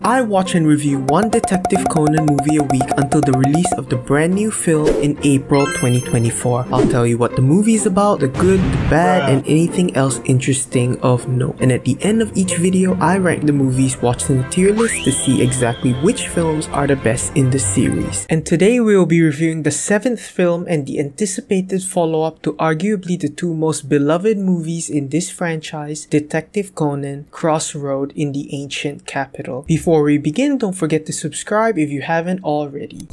I watch and review one Detective Conan movie a week until the release of the brand new film in April 2024. I'll tell you what the movie is about, the good, the bad, and anything else interesting of note. And at the end of each video, I rank the movies watched in the tier list to see exactly which films are the best in the series. And today we will be reviewing the 7th film and the anticipated follow-up to arguably the two most beloved movies in this franchise, Detective Conan, Crossroad in the Ancient Capital. Before we begin, don't forget to subscribe if you haven't already.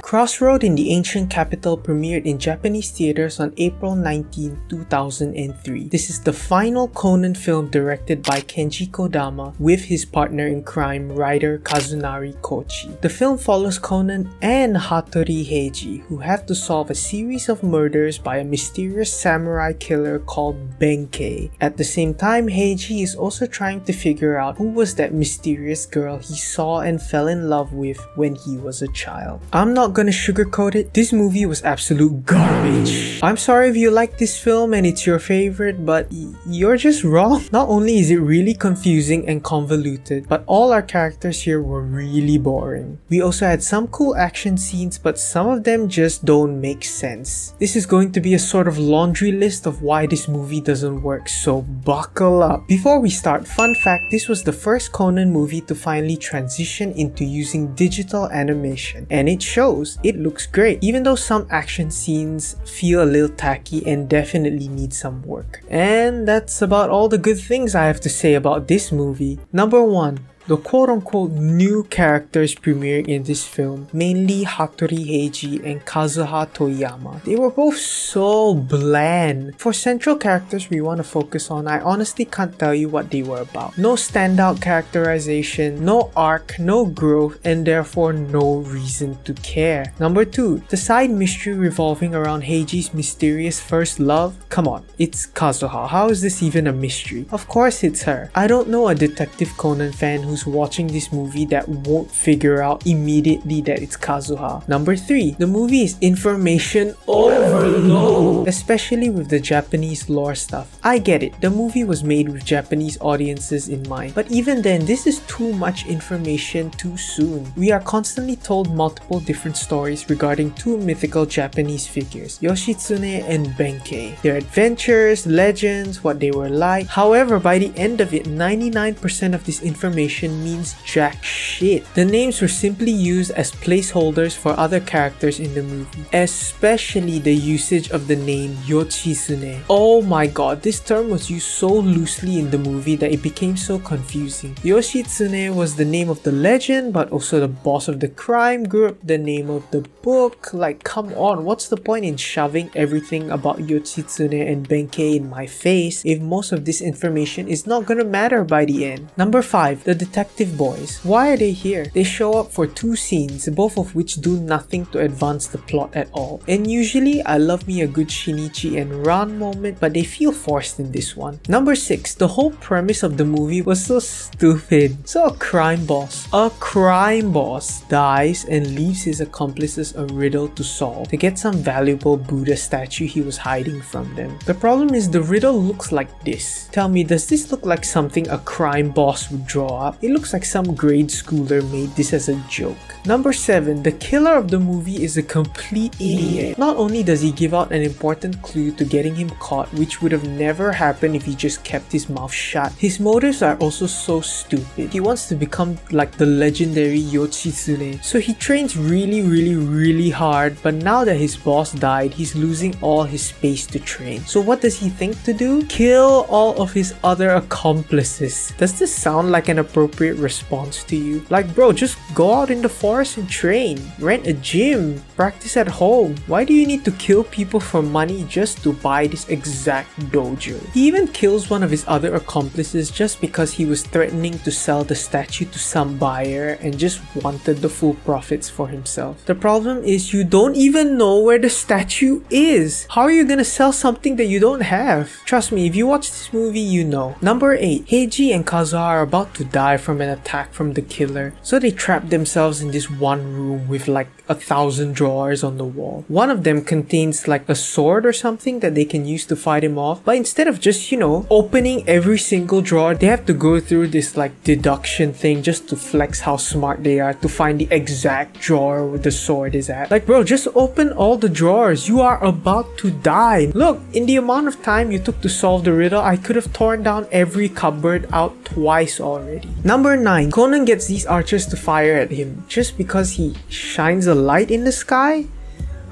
Crossroad in the Ancient Capital premiered in Japanese theaters on April 19, 2003. This is the final Conan film directed by Kenji Kodama with his partner in crime, writer Kazunari Kochi. The film follows Conan and Hattori Heiji, who have to solve a series of murders by a mysterious samurai killer called Benkei. At the same time, Heiji is also trying to figure out who was that mysterious girl he saw and fell in love with when he was a child. I'm not gonna sugarcoat it, this movie was absolute garbage. I'm sorry if you like this film and it's your favorite, but you're just wrong. Not only is it really confusing and convoluted, but all our characters here were really boring. We also had some cool action scenes, but some of them just don't make sense. This is going to be a sort of laundry list of why this movie doesn't work, so buckle up. Before we start, fun fact, this was the first Conan movie to finally transition into using digital animation, and it shows. It looks great, even though some action scenes feel a little tacky and definitely need some work. And that's about all the good things I have to say about this movie. Number 1. The quote-unquote new characters premiering in this film, mainly Hattori Heiji and Kazuha Toyama. They were both so bland. For central characters we want to focus on, I honestly can't tell you what they were about. No standout characterization, no arc, no growth, and therefore no reason to care. Number 2. The side mystery revolving around Heiji's mysterious first love? Come on, it's Kazuha. How is this even a mystery? Of course it's her. I don't know a Detective Conan fan who's watching this movie that won't figure out immediately that it's Kazuha. Number 3. The movie is information overload, especially with the Japanese lore stuff. I get it, the movie was made with Japanese audiences in mind, but even then, this is too much information too soon. We are constantly told multiple different stories regarding two mythical Japanese figures, Yoshitsune and Benkei, their adventures, legends, what they were like. However, by the end of it, 99% of this information means jack shit. The names were simply used as placeholders for other characters in the movie, especially the usage of the name Yoshitsune. Oh my god, this term was used so loosely in the movie that it became so confusing. Yoshitsune was the name of the legend, but also the boss of the crime group, the name of the book. Like, come on, what's the point in shoving everything about Yoshitsune and Benkei in my face if most of this information is not gonna matter by the end? Number 5. The Detective Boys. Why are they here? They show up for 2 scenes, both of which do nothing to advance the plot at all. And usually, I love me a good Shinichi and Ran moment, but they feel forced in this one. Number 6. The whole premise of the movie was so stupid. So a crime boss dies and leaves his accomplices a riddle to solve to get some valuable Buddha statue he was hiding from them. The problem is the riddle looks like this. Tell me, does this look like something a crime boss would draw up? It looks like some grade schooler made this as a joke. Number 7. The killer of the movie is a complete idiot. Not only does he give out an important clue to getting him caught, which would have never happened if he just kept his mouth shut, his motives are also so stupid. He wants to become like the legendary Yoshitsune, so he trains really hard, but now that his boss died, he's losing all his space to train. So what does he think to do? Kill all of his other accomplices. Does this sound like an appropriate response to you? Like, bro, just go out in the forest and train, rent a gym, practice at home. Why do you need to kill people for money just to buy this exact dojo? He even kills one of his other accomplices just because he was threatening to sell the statue to some buyer and just wanted the full profits for himself. The problem is you don't even know where the statue is. How are you gonna sell something that you don't have? Trust me, if you watch this movie, you know. Number 8. Heiji and Kazuha are about to die from an attack from the killer. So they trap themselves in this one room with like 1,000 drawers on the wall. One of them contains like a sword or something that they can use to fight him off, but instead of just, you know, opening every single drawer, they have to go through this like deduction thing just to flex how smart they are to find the exact drawer where the sword is at. Like, bro, just open all the drawers. You are about to die. Look, in the amount of time you took to solve the riddle, I could have torn down every cupboard out twice already. Number 9. Conan gets these archers to fire at him just because he shines a light in the sky?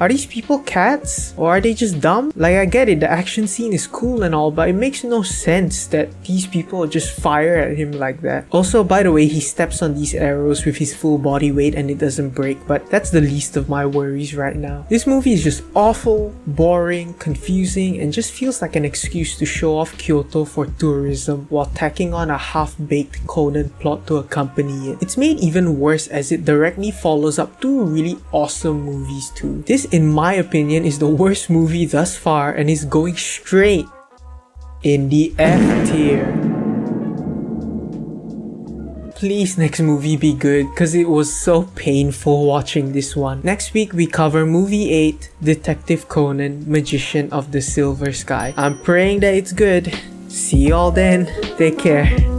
Are these people cats? Or are they just dumb? Like, I get it, the action scene is cool and all, but it makes no sense that these people just fire at him like that. Also, by the way, he steps on these arrows with his full body weight and it doesn't break, but that's the least of my worries right now. This movie is just awful, boring, confusing, and just feels like an excuse to show off Kyoto for tourism while tacking on a half-baked Conan plot to accompany it. It's made even worse as it directly follows up 2 really awesome movies too. This, in my opinion, is the worst movie thus far and is going straight in the F tier. Please, next movie be good, cause it was so painful watching this one. Next week we cover movie 8, Detective Conan, Magician of the Silver Sky. I'm praying that it's good. See y'all then. Take care.